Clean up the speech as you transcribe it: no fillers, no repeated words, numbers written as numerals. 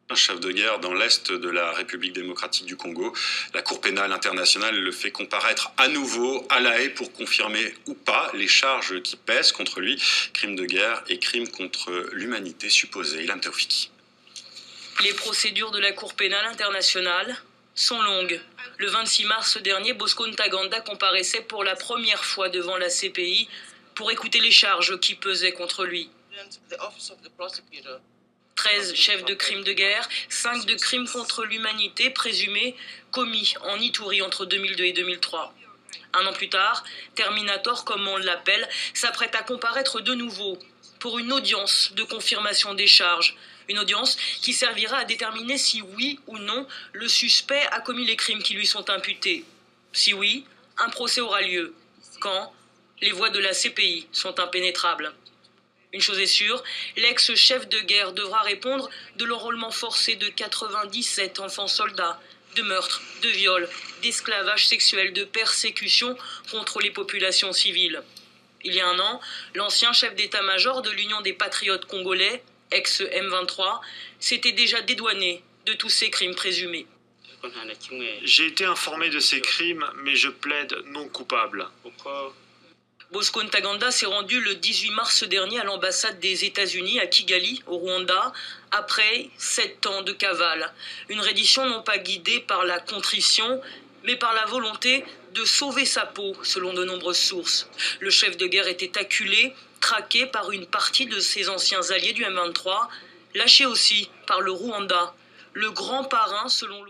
Un chef de guerre dans l'est de la République démocratique du Congo. La Cour pénale internationale le fait comparaître à nouveau à La Haye pour confirmer ou pas les charges qui pèsent contre lui, crimes de guerre et crimes contre l'humanité supposés. Ilham Taoufiki. Les procédures de la Cour pénale internationale sont longues. Le 26 mars dernier, Bosco Ntaganda comparaissait pour la première fois devant la CPI pour écouter les charges qui pesaient contre lui. 13 chefs de crimes de guerre, 5 de crimes contre l'humanité présumés commis en Ituri entre 2002 et 2003. Un an plus tard, Terminator, comme on l'appelle, s'apprête à comparaître de nouveau pour une audience de confirmation des charges. Une audience qui servira à déterminer si oui ou non le suspect a commis les crimes qui lui sont imputés. Si oui, un procès aura lieu. Quand les voies de la CPI sont impénétrables. Une chose est sûre, l'ex-chef de guerre devra répondre de l'enrôlement forcé de 97 enfants soldats, de meurtres, de viols, d'esclavage sexuel, de persécutions contre les populations civiles. Il y a un an, l'ancien chef d'état-major de l'Union des patriotes congolais, ex-M23, s'était déjà dédouané de tous ces crimes présumés. J'ai été informé de ces crimes, mais je plaide non coupable. Bosco Ntaganda s'est rendu le 18 mars dernier à l'ambassade des États-Unis à Kigali, au Rwanda, après 7 ans de cavale. Une reddition non pas guidée par la contrition, mais par la volonté de sauver sa peau, selon de nombreuses sources. Le chef de guerre était acculé, traqué par une partie de ses anciens alliés du M23, lâché aussi par le Rwanda, le grand parrain selon le